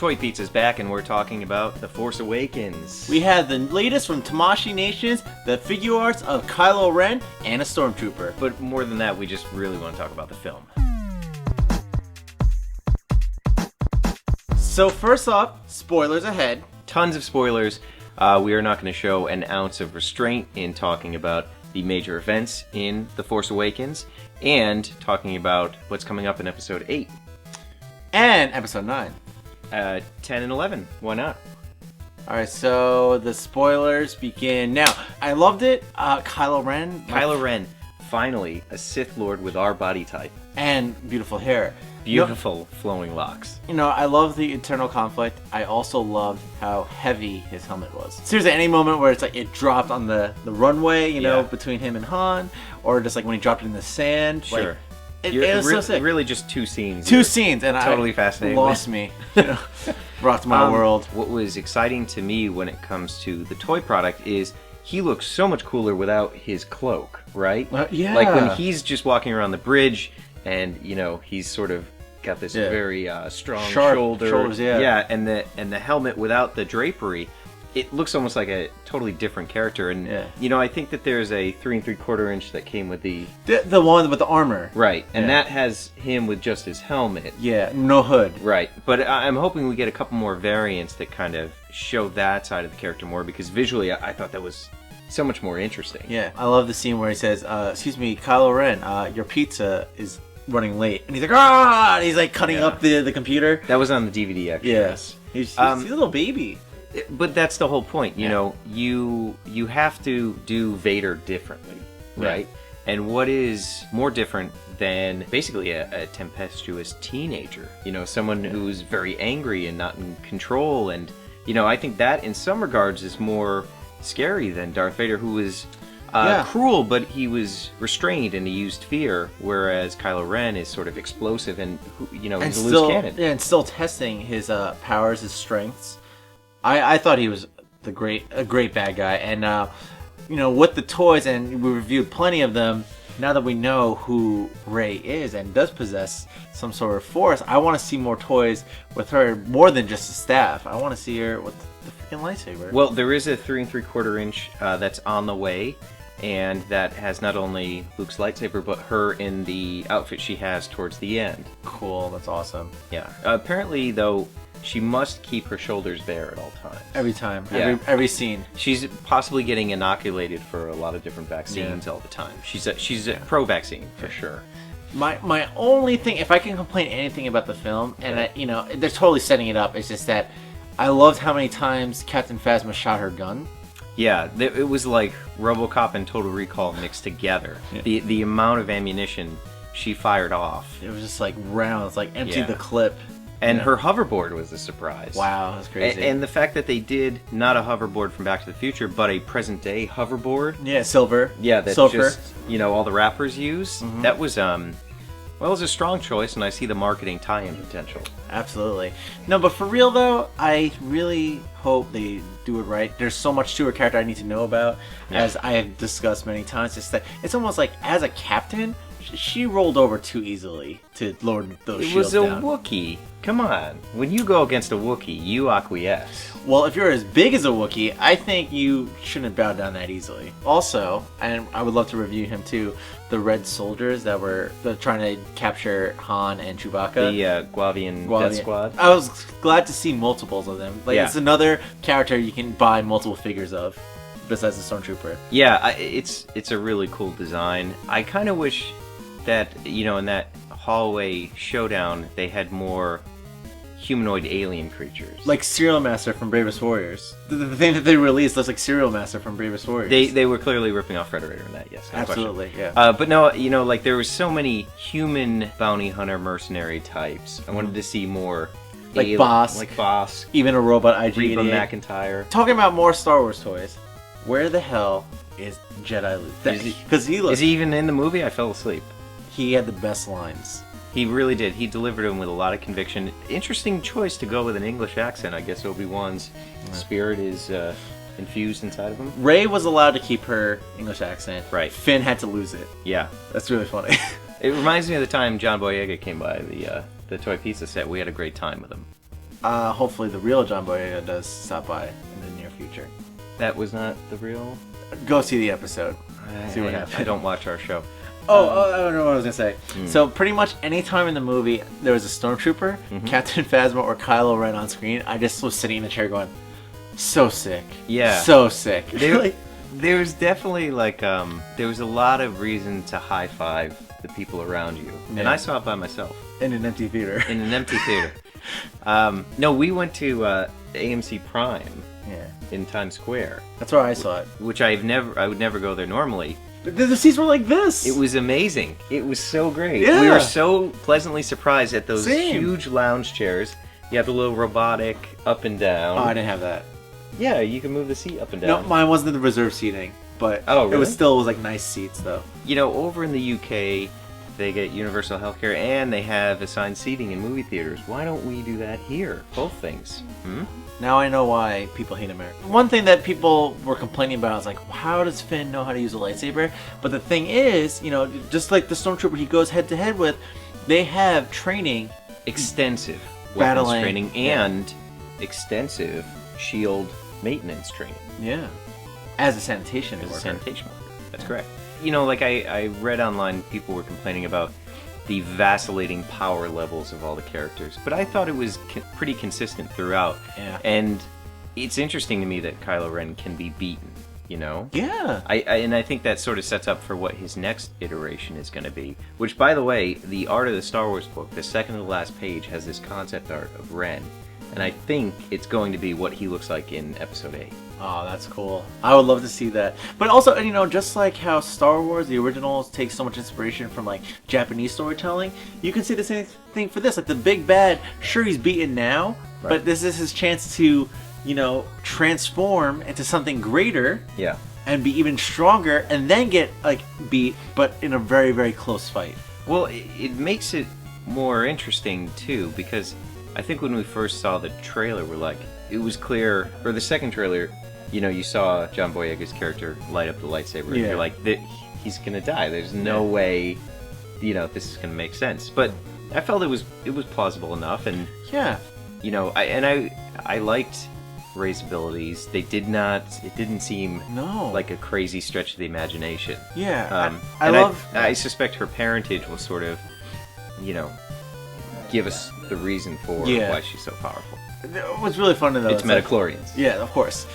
Toy Pizza's back, and we're talking about The Force Awakens. We have the latest from Tamashii Nations, the Figuarts of Kylo Ren, and a Stormtrooper. But more than that, we just really want to talk about the film. So first off, spoilers ahead. Tons of spoilers. We are not going to show an ounce of restraint in talking about the major events in The Force Awakens, and talking about what's coming up in Episode 8. And Episode 9. 10 and 11. Why not? Alright, so the spoilers begin now. I loved it. Kylo Ren. Kylo Ren, finally, a Sith Lord with our body type. And beautiful hair. Beautiful flowing locks. You know, I love the internal conflict. I also loved how heavy his helmet was. Seriously, any moment where it's like it dropped on the runway, you know, between him and Han, or just like when he dropped it in the sand. Sure. Like, it was so sick. Really just two scenes. Two scenes, and totally fascinating. Lost me. You know, rocked my world. What was exciting to me when it comes to the toy product is he looks so much cooler without his cloak, right? Yeah. Like when he's just walking around the bridge, and you know he's sort of got this very strong shoulders, yeah, and the helmet without the drapery. It looks almost like a totally different character, and you know, I think that there's a 3 3/4 inch that came with the one with the armor, right, and that has him with just his helmet, no hood, right. But I'm hoping we get a couple more variants that kind of show that side of the character more, because visually, I thought that was so much more interesting. Yeah, I love the scene where he says, "Excuse me, Kylo Ren, your pizza is running late," and he's like, "Ah!" And he's like cutting up the computer. That was on the DVD, actually. Yes, he's a little baby. But that's the whole point, you know. You have to do Vader differently, right? And what is more different than basically a tempestuous teenager? You know, someone who's very angry and not in control. And you know, I think that in some regards is more scary than Darth Vader, who was cruel, but he was restrained and he used fear. Whereas Kylo Ren is sort of explosive and you know, he's a loose cannon. Yeah, and still testing his powers, his strengths. I thought he was a great bad guy, and you know, with the toys, and we reviewed plenty of them. Now that we know who Rey is and does possess some sort of force, I want to see more toys with her, more than just a staff. I want to see her with the freaking lightsaber. Well, there is a 3 3/4 inch that's on the way, and that has not only Luke's lightsaber, but her in the outfit she has towards the end. Cool, that's awesome. Yeah. Apparently, though, she must keep her shoulders bare at all times. Every time. Yeah. Every scene. She's possibly getting inoculated for a lot of different vaccines all the time. She's a pro-vaccine, for sure. My only thing, if I can complain anything about the film, and you know, they're totally setting it up, it's just that I loved how many times Captain Phasma shot her gun. Yeah, it was like RoboCop and Total Recall mixed together. Yeah. The amount of ammunition she fired off. It was just like rounds, like empty the clip. And her hoverboard was a surprise. Wow, that's crazy. And the fact that they did not a hoverboard from Back to the Future, but a present-day hoverboard. Yeah, silver. Yeah, that's just, you know, all the rappers use. Mm-hmm. That was, well, it was a strong choice, and I see the marketing tie-in potential. Absolutely. No, but for real, though, I really hope they do it right. There's so much to her character I need to know about, as I have discussed many times. Just that it's almost like, as a captain, she rolled over too easily to lower those shields down. It was a Wookiee. Come on. When you go against a Wookiee, you acquiesce. Well, if you're as big as a Wookiee, I think you shouldn't bow down that easily. Also, and I would love to review him too, the Red Soldiers that were trying to capture Han and Chewbacca. The Guavian Death Squad. I was glad to see multiples of them. Like, it's another character you can buy multiple figures of, besides the Stormtrooper. Yeah, it's a really cool design. I kind of wish that, you know, in that hallway showdown, they had more humanoid alien creatures. Like Serial Master from Bravest Warriors. The thing that they released looks like Serial Master from Bravest Warriors. They were clearly ripping off Frederator in that, yes. Absolutely, yeah. But no, you know, like there was so many human bounty hunter mercenary types. I wanted to see more like Boss. Like Boss. Even a robot IG-88. Reba McEntire. Talking about more Star Wars toys, where the hell is Jedi Luke? Because is he even in the movie? I fell asleep. He had the best lines. He really did. He delivered them with a lot of conviction. Interesting choice to go with an English accent. I guess Obi-Wan's spirit is infused inside of him. Rey was allowed to keep her English accent. Right. Finn had to lose it. Yeah. That's really funny. It reminds me of the time John Boyega came by the Toy Pizza set. We had a great time with him. hopefully the real John Boyega does stop by in the near future. That was not the real. Go see the episode. See what happens. I don't watch our show. I don't know what I was gonna say. So pretty much any time in the movie there was a Stormtrooper, Captain Phasma, or Kylo Ren on screen, I just was sitting in the chair going, so sick. Yeah. So sick. There was definitely like there was a lot of reason to high five the people around you, and I saw it by myself in an empty theater. In an empty theater. No, we went to AMC Prime. Yeah. In Times Square. That's where I saw it. Which I would never go there normally. But the seats were like this. It was amazing. It was so great. Yeah. We were so pleasantly surprised at those Same. huge lounge chairs. You have the little robotic up and down. Oh, I didn't have that. Yeah, you can move the seat up and down. No, mine wasn't in the reserved seating, but really? it was like nice seats though. You know, over in the UK, they get universal healthcare and they have assigned seating in movie theaters. Why don't we do that here? Both things. Now I know why people hate America. One thing that people were complaining about is like, how does Finn know how to use a lightsaber? But the thing is, you know, just like the Stormtrooper he goes head to head with, they have training, extensive battling weapons training and extensive shield maintenance training. Yeah. As a sanitation worker. Sanitation worker. That's correct. You know, like I read online, people were complaining about the vacillating power levels of all the characters, but I thought it was pretty consistent throughout. Yeah. And it's interesting to me that Kylo Ren can be beaten, you know? Yeah. I think that sort of sets up for what his next iteration is going to be, which, by the way, the art of the Star Wars book, the second to the last page, has this concept art of Ren, and I think it's going to be what he looks like in Episode 8. Oh, that's cool. I would love to see that. But also, you know, just like how Star Wars, the originals, take so much inspiration from, like, Japanese storytelling, you can see the same thing for this. Like, the big bad, sure, he's beaten now, but this is his chance to, you know, transform into something greater. Yeah. And be even stronger, and then get, like, beat, but in a very, very close fight. Well, it makes it more interesting, too, because I think when we first saw the trailer, we're like, it was clear, or the second trailer, you know, you saw John Boyega's character light up the lightsaber, and you're like, he's gonna die. There's no way, you know, this is gonna make sense. But I felt it was plausible enough, and you know, I liked Rey's abilities. It didn't seem like a crazy stretch of the imagination. Yeah, I suspect her parentage will sort of, you know, give us the reason for why she's so powerful. What's really funny though, it's midichlorians. Yeah, of course.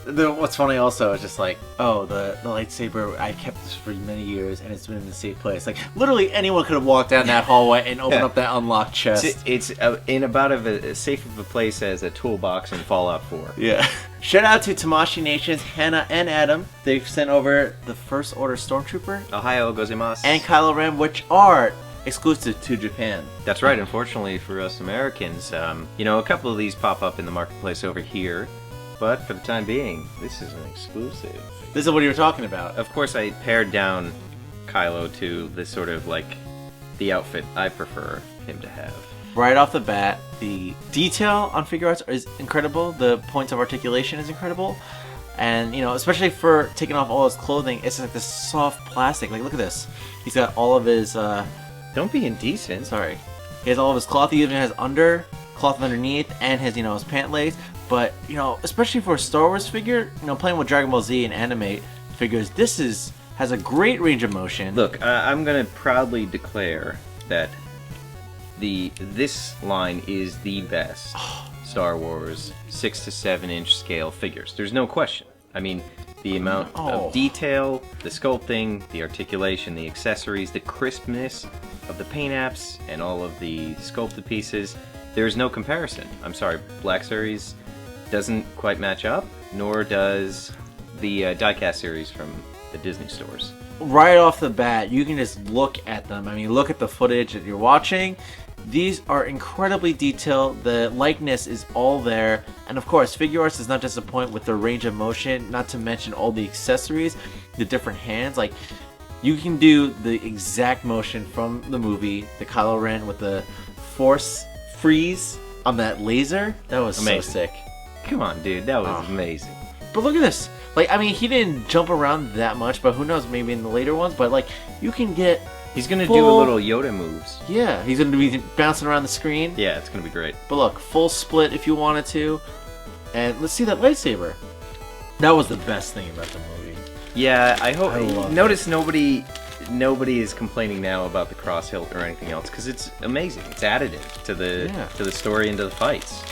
What's funny also is just like, oh, the lightsaber, I kept this for many years and it's been in a safe place. Like, literally anyone could have walked down that hallway and opened up that unlocked chest. It's in about as safe of a place as a toolbox in Fallout 4. Yeah. Shout out to Tamashii Nations, Hannah and Adam. They've sent over the First Order Stormtrooper. Ohio gozaimasu. And Kylo Ren, which are exclusive to Japan. That's right. Unfortunately for us Americans, you know, a couple of these pop up in the marketplace over here. But for the time being, this is an exclusive. This is what you were talking about. Of course, I pared down Kylo to the sort of like the outfit I prefer him to have. Right off the bat, the detail on Figuarts is incredible. The points of articulation is incredible. And, you know, especially for taking off all his clothing, it's like this soft plastic. Like, look at this. He's got all of his... Don't be indecent. Sorry. He has all of his cloth. He even has cloth underneath, and his, you know, his pant legs. But, you know, especially for a Star Wars figure, you know, playing with Dragon Ball Z and Animate figures, this has a great range of motion. Look, I'm going to proudly declare that this line is the best Star Wars 6 to 7 inch scale figures. There's no question. I mean, the amount of detail, the sculpting, the articulation, the accessories, the crispness of the paint apps, and all of the sculpted pieces, there's no comparison. I'm sorry, Black Series doesn't quite match up, nor does the diecast series from the Disney stores. Right off the bat, you can just look at them. I mean, look at the footage that you're watching. These are incredibly detailed. The likeness is all there. And of course, Figuarts does not disappoint with their range of motion, not to mention all the accessories, the different hands. Like, you can do the exact motion from the movie, the Kylo Ren with the Force freeze on that laser. That was amazing. So sick. Come on, dude, that was amazing. But look at this. Like, I mean, he didn't jump around that much, but who knows, maybe in the later ones. But, like, you can get He's gonna do a little Yoda moves. Yeah, he's gonna be bouncing around the screen. Yeah, it's gonna be great. But look, full split if you wanted to. And let's see that lightsaber. That was the best thing about the movie. Yeah, I hope. Notice it. nobody is complaining now about the cross hilt or anything else because it's amazing. It's additive to the story and to the fights.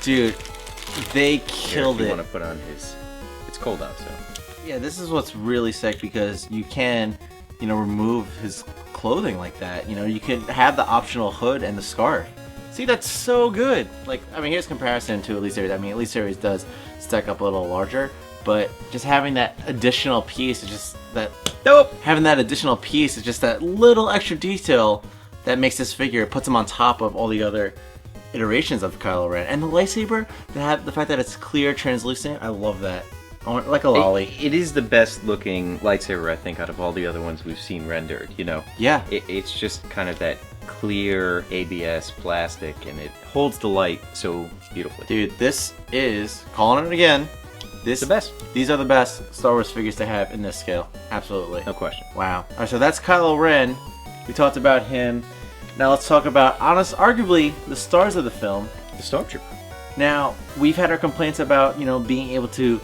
Dude, they killed Here, if it. you want to put on his. It's cold out, so. Yeah, this is what's really sick because you can, remove his clothing like that. You can have the optional hood and the scarf. See, that's so good. Like, I mean, here's comparison to Elite Series. I mean, Elite Series does stack up a little larger, but just having that additional piece is just that. Nope. Having that additional piece is just that little extra detail that makes this figure, puts him on top of all the other iterations of Kylo Ren. And the lightsaber, the fact that it's clear, translucent, I love that. Like a lolly. It is the best looking lightsaber, I think, out of all the other ones we've seen rendered, Yeah. It's just kind of that clear ABS plastic, and it holds the light so beautifully. Dude, this is, calling it again, The best. These are the best Star Wars figures to have in this scale. Absolutely. No question. Wow. Alright, so that's Kylo Ren. We talked about him. Now let's talk about, arguably, the stars of the film. The Stormtrooper. Now, we've had our complaints about, being able to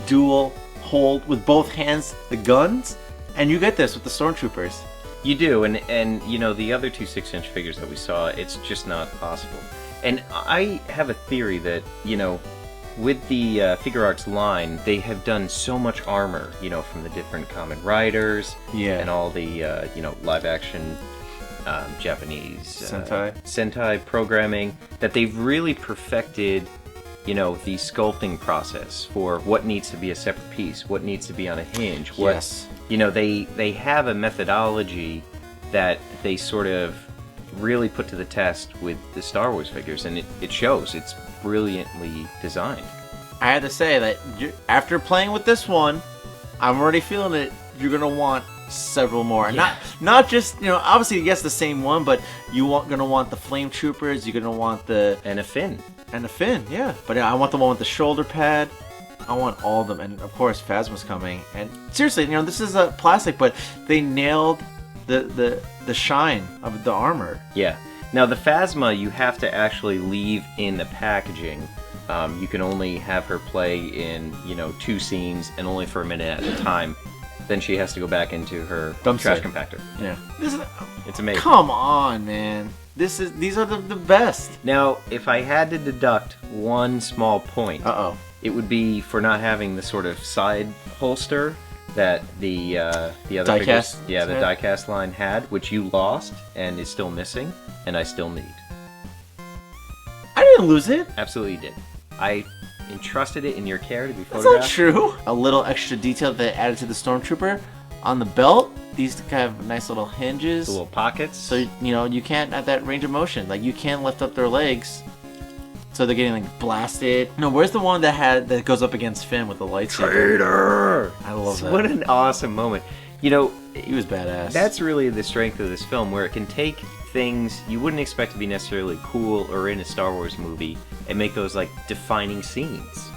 dual hold with both hands the guns, and you get this with the Stormtroopers. You do, and the other two 6-inch figures that we saw, it's just not possible. And I have a theory that, with the Figuarts line, they have done so much armor, from the different Kamen Riders, and all the, live-action Japanese Sentai programming, that they've really perfected, the sculpting process for what needs to be a separate piece, what needs to be on a hinge. Yes. They have a methodology that they sort of really put to the test with the Star Wars figures, and it shows. It's brilliantly designed. I had to say that after playing with this one, I'm already feeling it. You're gonna want several more. Yeah. Not just obviously yes the same one, but gonna want the flame troopers. You're gonna want and a fin. Yeah. But I want the one with the shoulder pad. I want all of them, and of course Phasma's coming. And seriously, this is a plastic, but they nailed the shine of the armor. Yeah. Now the Phasma, you have to actually leave in the packaging. You can only have her play in 2 scenes and only for a minute at a time. Then she has to go back into her trash compactor. Yeah. It's amazing. Come on, man. These are the best. Now, if I had to deduct one small point, it would be for not having the sort of side holster that the other figures, the diecast line had, which you lost and is still missing, and I still need. I didn't lose it. Absolutely did. I entrusted it in your care to be That's photographed. not true. A little extra detail that added to the Stormtrooper on the belt. These kind of nice little hinges. The little pockets. So you can't at that range of motion. Like you can't lift up their legs, so they're getting like blasted. No, where's the one that goes up against Finn with the lightsaber? Traitor! I love that. What an awesome moment. He was badass. That's really the strength of this film, where it can take things you wouldn't expect to be necessarily cool or in a Star Wars movie and make those like defining scenes.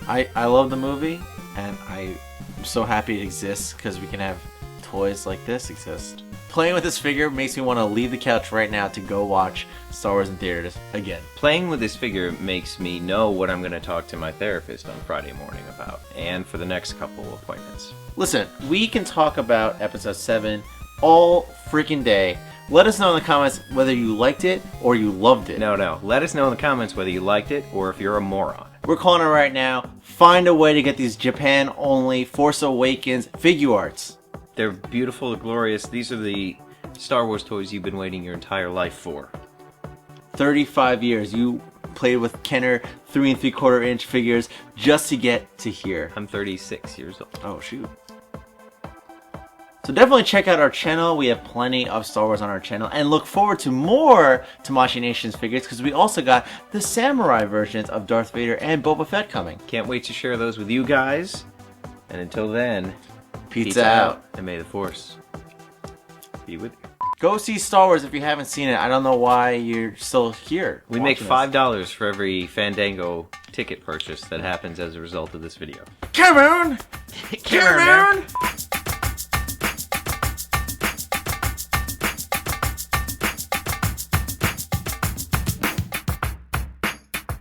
Yeah, I love the movie, and I'm so happy it exists because we can have toys like this exist. Playing with this figure makes me want to leave the couch right now to go watch Star Wars in theaters again. Playing with this figure makes me know what I'm going to talk to my therapist on Friday morning about, and for the next couple appointments. Listen, we can talk about episode 7 all freaking day. Let us know in the comments whether you liked it or you loved it. No. Let us know in the comments whether you liked it or if you're a moron. We're calling it right now. Find a way to get these Japan-only Force Awakens Figuarts. They're beautiful, glorious. These are the Star Wars toys you've been waiting your entire life for. 35 years. You played with Kenner 3 3/4 inch figures just to get to here. I'm 36 years old. Oh, shoot. So definitely check out our channel. We have plenty of Star Wars on our channel. And look forward to more Tamashii Nations figures because we also got the samurai versions of Darth Vader and Boba Fett coming. Can't wait to share those with you guys. And until then, Pizza out. And may the Force be with you. Go see Star Wars if you haven't seen it. I don't know why you're still here. We make $5 for every Fandango ticket purchase that happens as a result of this video. Come on! Come on!